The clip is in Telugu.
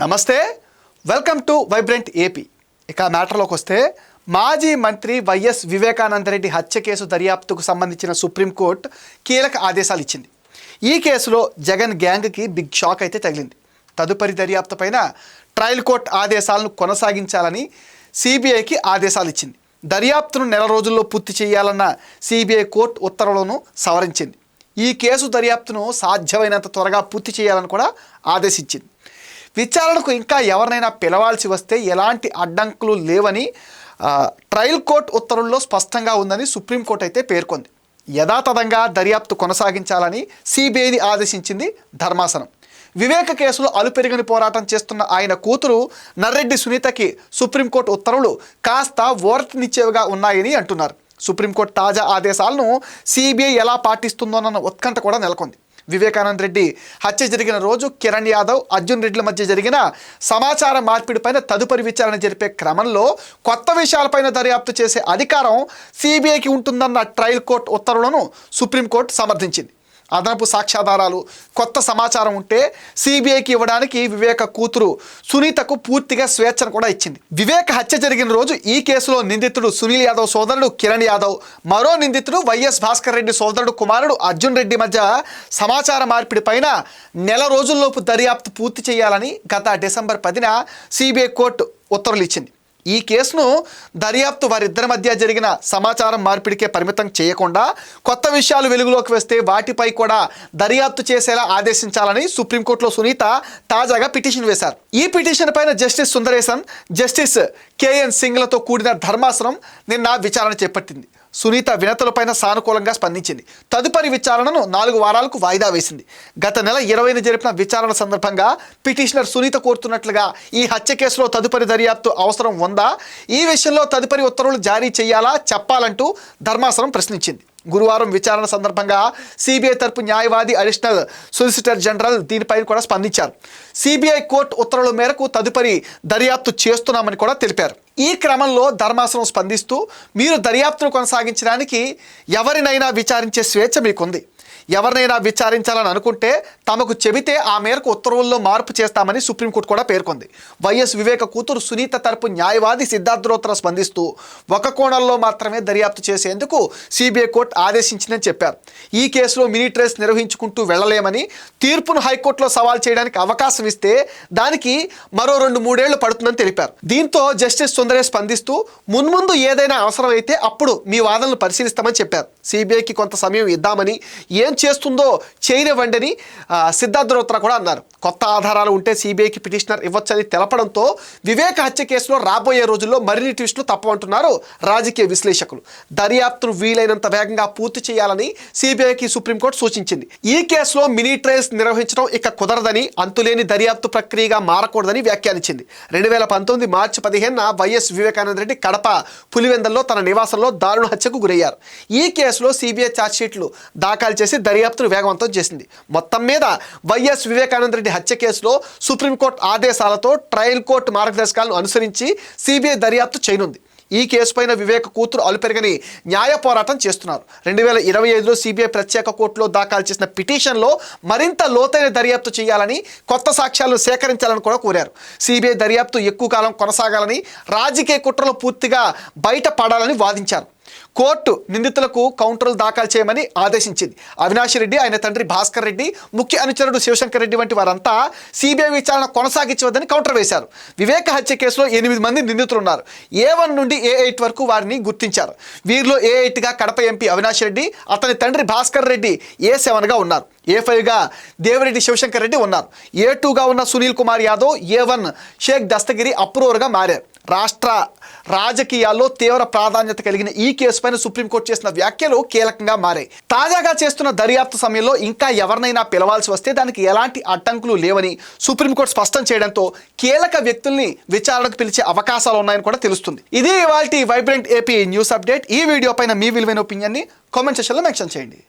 నమస్తే, వెల్కమ్ టు వైబ్రెంట్ ఏపీ. ఇక మ్యాటర్లోకి వస్తే మాజీ మంత్రి వైఎస్ వివేకానందరెడ్డి హత్య కేసు దర్యాప్తుకు సంబంధించిన సుప్రీంకోర్టు కీలక ఆదేశాలు ఇచ్చింది. ఈ కేసులో జగన్ గ్యాంగ్కి బిగ్ షాక్ అయితే తగిలింది. తదుపరి దర్యాప్తు పైన ట్రయల్ కోర్టు ఆదేశాలను కొనసాగించాలని సిబిఐకి ఆదేశాలు ఇచ్చింది. దర్యాప్తును నెల రోజుల్లో పూర్తి చేయాలన్న సిబిఐ కోర్టు ఉత్తర్వులను సవరించింది. ఈ కేసు దర్యాప్తును సాధ్యమైనంత త్వరగా పూర్తి చేయాలని కూడా ఆదేశించింది. విచారణకు ఇంకా ఎవరినైనా పిలవాల్సి వస్తే ఎలాంటి అడ్డంకులు లేవని ట్రయల్ కోర్టు ఉత్తర్వుల్లో స్పష్టంగా ఉందని సుప్రీంకోర్టు అయితే పేర్కొంది. యథాతథంగా దర్యాప్తు కొనసాగించాలని సిబిఐని ఆదేశించింది ధర్మాసనం. వివేక కేసులో అలుపెరుగని పోరాటం చేస్తున్న ఆయన కూతురు నర్రెడ్డి సునీతకి సుప్రీంకోర్టు ఉత్తర్వులు కాస్త ఓరటనిచ్చేవిగా ఉన్నాయని అంటున్నారు. సుప్రీంకోర్టు తాజా ఆదేశాలను సిబిఐ ఎలా పాటిస్తుందోనన్న ఉత్కంఠ కూడా నెలకొంది. వివేకానంద రెడ్డి హత్య జరిగిన రోజు కిరణ్ యాదవ్, అర్జున్ రెడ్డిల మధ్య జరిగిన సమాచార మార్పిడిపైన తదుపరి విచారణ జరిపే క్రమంలో కొత్త విషయాలపైన దర్యాప్తు చేసే అధికారం సిబిఐకి ఉంటుందన్న ట్రయల్ కోర్టు ఉత్తర్వులను సుప్రీంకోర్టు సమర్థించింది. అదనపు సాక్ష్యాధారాలు, కొత్త సమాచారం ఉంటే సిబిఐకి ఇవ్వడానికి వివేక కూతురు సునీతకు పూర్తిగా స్వేచ్ఛను కూడా ఇచ్చింది. వివేక హత్య జరిగిన రోజు ఈ కేసులో నిందితుడు సునీల్ యాదవ్ సోదరుడు కిరణ్ యాదవ్, మరో నిందితుడు వైఎస్ భాస్కర్ రెడ్డి సోదరుడు కుమారుడు అర్జున్ రెడ్డి మధ్య సమాచార మార్పిడి పైన నెల రోజుల్లోపు దర్యాప్తు పూర్తి చేయాలని గత డిసెంబర్ 10న సిబిఐ కోర్టు ఉత్తర్వులు ఇచ్చింది. ఈ కేసును దర్యాప్తు వారిద్దరి మధ్య జరిగిన సమాచారం మార్పిడికే పరిమితం చేయకుండా కొత్త విషయాలు వెలుగులోకి వస్తే వాటిపై కూడా దర్యాప్తు చేసేలా ఆదేశించాలని సుప్రీంకోర్టులో సునీత తాజాగా పిటిషన్ వేశారు. ఈ పిటిషన్ పైన జస్టిస్ సుందరేశన్, జస్టిస్ కేఎన్ సింగ్లతో కూడిన ధర్మాసనం నిన్న విచారణ చేపట్టింది. సునీత వినతులపైన సానుకూలంగా స్పందించింది. తదుపరి విచారణను 4 వారాలకు వాయిదా వేసింది. గత నెల 20న జరిపిన విచారణ సందర్భంగా పిటిషనర్ సునీత కోరుతున్నట్లుగా ఈ హత్య కేసులో తదుపరి దర్యాప్తు అవసరం ఉందా, ఈ విషయంలో తదుపరి ఉత్తర్వులు జారీ చేయాలా చెప్పాలంటూ ధర్మాసనం ప్రశ్నించింది. గురువారం విచారణ సందర్భంగా సిబిఐ తరపు న్యాయవాది అడిషనల్ సొలిసిటర్ జనరల్ దీనిపైన కూడా స్పందించారు. సిబిఐ కోర్టు ఉత్తర్వుల మేరకు తదుపరి దర్యాప్తు చేస్తున్నామని కూడా తెలిపారు. ఈ క్రమంలో ధర్మాసనం స్పందిస్తూ మీరు దర్యాప్తును కొనసాగించడానికి ఎవరినైనా విచారించే స్వేచ్ఛ మీకుంది. ఎవరినైనా విచారించాలని అనుకుంటే తమకు చెబితే ఆ మేరకు ఉత్తర్వుల్లో మార్పు చేస్తామని సుప్రీంకోర్టు కూడా పేర్కొంది. వైఎస్ వివేక కూతురు సునీత తరపు న్యాయవాది సిద్ధార్థ రోత్ర స్పందిస్తూ ఒక కోణంలో మాత్రమే దర్యాప్తు చేసేందుకు సిబిఐ కోర్టు ఆదేశించిందని చెప్పారు. ఈ కేసులో మినీ ట్రేస్ నిర్వహించుకుంటూ వెళ్లలేమని, తీర్పును హైకోర్టులో సవాల్ చేయడానికి అవకాశం ఇస్తే దానికి మరో 2-3 ఏళ్లు పడుతుందని తెలిపారు. దీంతో జస్టిస్ సుందరేష్ స్పందిస్తూ మున్ముందు ఏదైనా అవసరమైతే అప్పుడు మీ వాదనలు పరిశీలిస్తామని చెప్పారు. సిబిఐకి కొంత సమయం ఇద్దామని, ఏం చేస్తుందో చేయనివ్వండి సిద్ధార్థ రోత్ర కూడా అన్నారు. కొత్త ఆధారాలు ఉంటే సిబిఐకి పిటిషనర్ ఇవ్వచ్చని తెలపడంతో వివేక హత్య కేసులో రాబోయే రోజుల్లో మరిన్ని ట్విస్టులు తప్పవంటున్నారు రాజకీయ విశ్లేషకులు. దర్యాప్తును వీలైనంత వేగంగా పూర్తి చేయాలని సిబిఐకి సుప్రీంకోర్టు సూచించింది. ఈ కేసులో మినీ ట్రయల్స్ నిర్వహించడం ఇక కుదరదని, అంతులేని దర్యాప్తు ప్రక్రియగా మారకూడదని వ్యాఖ్యానించింది. 2019 మార్చి 15న వైఎస్ వివేకానంద రెడ్డి కడప పులివెందల్లో తన నివాసంలో దారుణ హత్యకు గురయ్యారు. ఈ కేసులో సిబిఐ ఛార్జ్షీట్లు దాఖలు చేసి దర్యాప్తును వేగవంతం చేసింది. మొత్తం మీద వైఎస్ వివేకానంద రెడ్డి హత్య కేసులో సుప్రీంకోర్టు ఆదేశాలతో ట్రయల్ కోర్టు మార్గదర్శకాలను అనుసరించి సిబిఐ దర్యాప్తు చేయనుంది. ఈ కేసుపైన వివేక కూతురు అలుపెరగని న్యాయ పోరాటం చేస్తున్నారు. 2025లో సిబిఐ ప్రత్యేక కోర్టులో దాఖలు చేసిన పిటిషన్లో మరింత లోతైన దర్యాప్తు చేయాలని, కొత్త సాక్ష్యాలను సేకరించాలని కూడా కోరారు. సిబిఐ దర్యాప్తు ఎక్కువ కాలం కొనసాగాలని, రాజకీయ కుట్రలు పూర్తిగా బయటపడాలని వాదించారు. కోర్టు నిందితులకు కౌంటర్లు దాఖలు చేయమని ఆదేశించింది. అవినాష్ రెడ్డి, ఆయన తండ్రి భాస్కర్ రెడ్డి, ముఖ్య అనుచరుడు శివశంకర్ రెడ్డి వంటి వారంతా సిబిఐ విచారణ కొనసాగించవద్దని కౌంటర్ వేశారు. వివేక హత్య కేసులో 8 మంది నిందితులు ఉన్నారు. A1 నుండి A8 వరకు వారిని గుర్తించారు. వీరిలో A8గా కడప ఎంపీ అవినాష్ రెడ్డి, అతని తండ్రి భాస్కర్ రెడ్డి A7గా ఉన్నారు. A5గా దేవిరెడ్డి శివశంకర్ రెడ్డి ఉన్నారు. A2గా ఉన్న సునీల్ కుమార్ యాదవ్, A1 షేక్ దస్తగిరి అప్రూవర్గా మారారు. రాష్ట్ర రాజకీయాల్లో తీవ్ర ప్రాధాన్యత కలిగిన ఈ కేసుపైన సుప్రీంకోర్టు చేసిన వ్యాఖ్యలు కీలకంగా మారాయి. తాజాగా చేస్తున్న దర్యాప్తు సమయంలో ఇంకా ఎవరినైనా పిలవాల్సి వస్తే దానికి ఎలాంటి అడ్డంకులు లేవని సుప్రీంకోర్టు స్పష్టం చేయడంతో కీలక వ్యక్తుల్ని విచారణకు పిలిచే అవకాశాలు ఉన్నాయని కూడా తెలుస్తుంది. ఇది ఇవాల్టి వైబ్రెంట్ ఏపీ న్యూస్ అప్డేట్. ఈ వీడియో పైన మీ విలువైన ఒపీనియన్ని కామెంట్ సెక్షన్లో మెన్షన్ చేయండి.